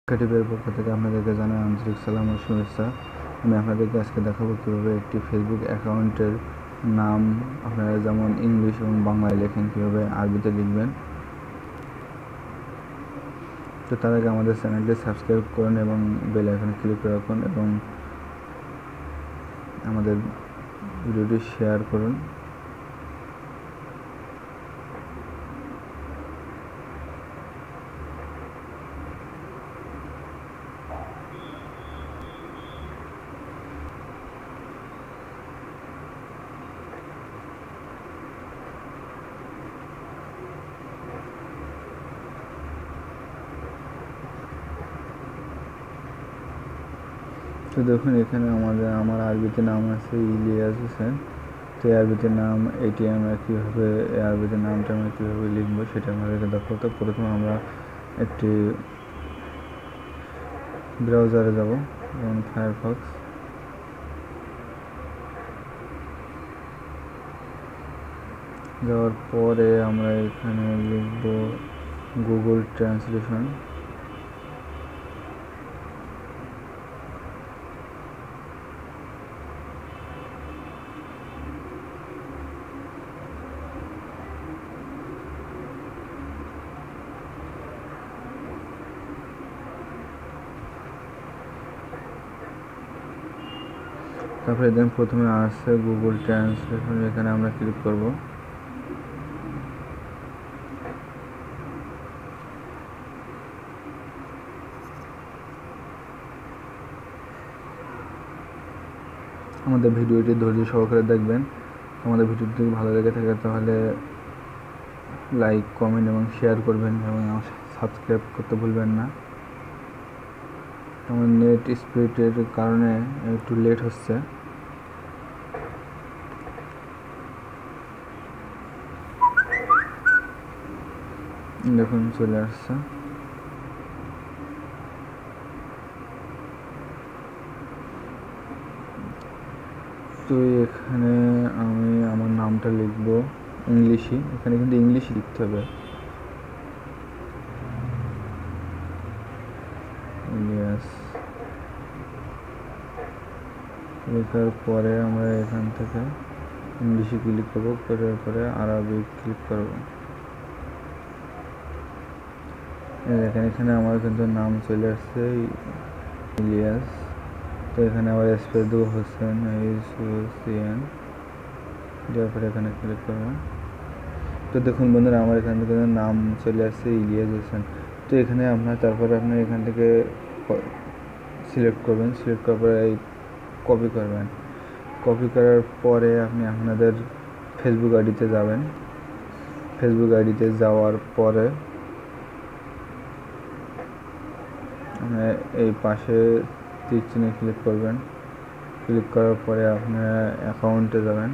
টিপের পক্ষ থেকে আপনাদেরকে জানাই আন্তরিক সালাম ও শুভেচ্ছা। আমি আপনাদেরকে আজকে দেখাবো কীভাবে একটি ফেসবুক অ্যাকাউন্টের নাম আপনারা যেমন ইংলিশ এবং বাংলায় লেখেন কীভাবে আরবিতে লিখবেন। তো তার আগে আমাদের চ্যানেলটি সাবস্ক্রাইব করুন এবং বেল আইকনে ক্লিক করে রাখুন এবং আমাদের ভিডিওটি শেয়ার করুন। তো দেখুন এখানে আমার আরবিতে নাম আছে ইলিয়াস হোসেন। তো এই আরবিতে নাম এটি আমরা কীভাবে এই আরবিতে নামটা আমরা কীভাবে লিখবো সেটা আমাদেরকে দেখো। তো প্রথমে আমরা একটি ব্রাউজারে যাব, যেমন ফায়ারফক্স। যাওয়ার পরে আমরা এখানে লিখব গুগল ট্রান্সলেশন। তারপরে দেন প্রথমে আসছে গুগল ট্রান্সলেশন, এখানে আমরা ক্লিক করব। আমাদের ভিডিওটি ধৈর্য সহকারে দেখবেন। আমাদের ভিডিওটি যদি ভালো লেগে থাকে তাহলে লাইক, কমেন্ট এবং শেয়ার করবেন এবং সাবস্ক্রাইব করতে ভুলবেন না। আমার নেট স্পিডের কারণে একটু লেট হচ্ছে। দেখুন চলে আসছে। তো এখানে আমি আমার নামটা লিখব ইংলিশই, এখানে কিন্তু ইংলিশই লিখতে হবে। ইলিয়াস লেখার পরে আমরা এখান থেকে ইংলিশে ক্লিক করবো, করার পরে আরবি ক্লিক করব। দেখেন এখানে আমার কিন্তু নাম চলে আসছে ইলিয়াস। তো এখানে আবার স্পেস দেবো হোসেন, HOSEN, দেওয়ার পরে এখানে ক্লিক করবো। তো দেখুন বন্ধুরা আমার এখান থেকে নাম চলে আসছে ইলিয়াস হোসেন। তো এখানে তারপরে আপনার এখান থেকে সিলেক্ট করবেন, সিলেক্ট করার পরে এই কপি করবেন। কপি করার পরে আপনি আপনাদের ফেসবুক আইডিতে যাবেন। ফেসবুক আইডিতে যাওয়ার পরে এই পাশে তীর চিহ্নে ক্লিক করবেন। ক্লিক করার পরে আপনার অ্যাকাউন্টে যাবেন,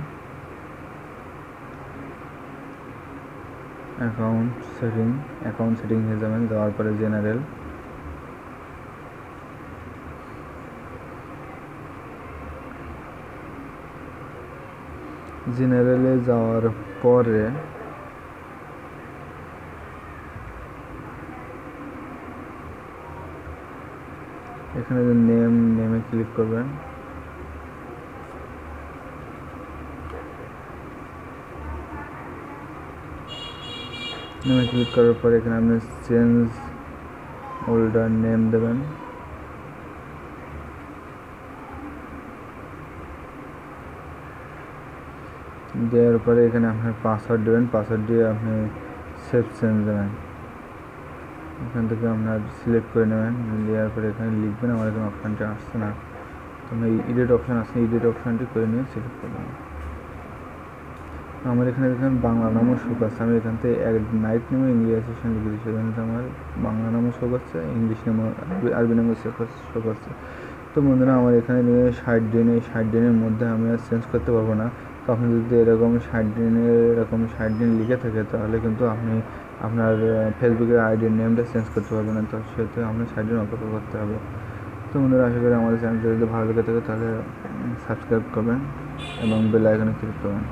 অ্যাকাউন্ট সেটিংয়ে যাবেন। যাওয়ার পরে জেনারেলে যাওয়ার পরে এখানে নেমে ক্লিক করবেন। নেমে ক্লিক করার পরে এখানে আপনি চেঞ্জ ওল্ডার নেম দেবেন। দেওয়ার পরে এখানে আপনার পাসওয়ার্ড দেবেন। পাসওয়ার্ড দিয়ে আপনি সেভ চেঞ্জ দেবেন। এখান থেকে আপনার সিলেক্ট করে নেবেন, দেওয়ার পরে এখানে লিখবেন। আমার এখানে অপশানটি আসছে না, তো আমি এডিট অপশান আসছে, এডিট অপশানটি করে নিয়ে সিলেক্ট করলাম। আমার এখানে দেখেন বাংলা নামও শো করছে। আমি এখান থেকে নাইট নেমে ইংলিশ সেশন লিখে দিচ্ছি। এখানে আমার বাংলা নামও শো করছে, ইংলিশ নামও আরবি নামও শো করছে। তো বন্ধুরা আমার এখানে 60 দিনের মধ্যে আমি আর চেঞ্জ করতে পারবো না। তো আপনি যদি এরকম 60 দিন লিখে থাকে তাহলে কিন্তু আপনি আপনার ফেসবুকের আইডির নেমটা চেঞ্জ করতে পারবেন না। তো সেটা আপনি 60 দিন অপেক্ষা করতে হবে। তো বন্ধুরা আশা করি আমাদের চ্যানেলটা যদি ভালো লেগে থাকে তাহলে সাবস্ক্রাইব করবেন এবং বেল আইকনে ক্লিক করবেন।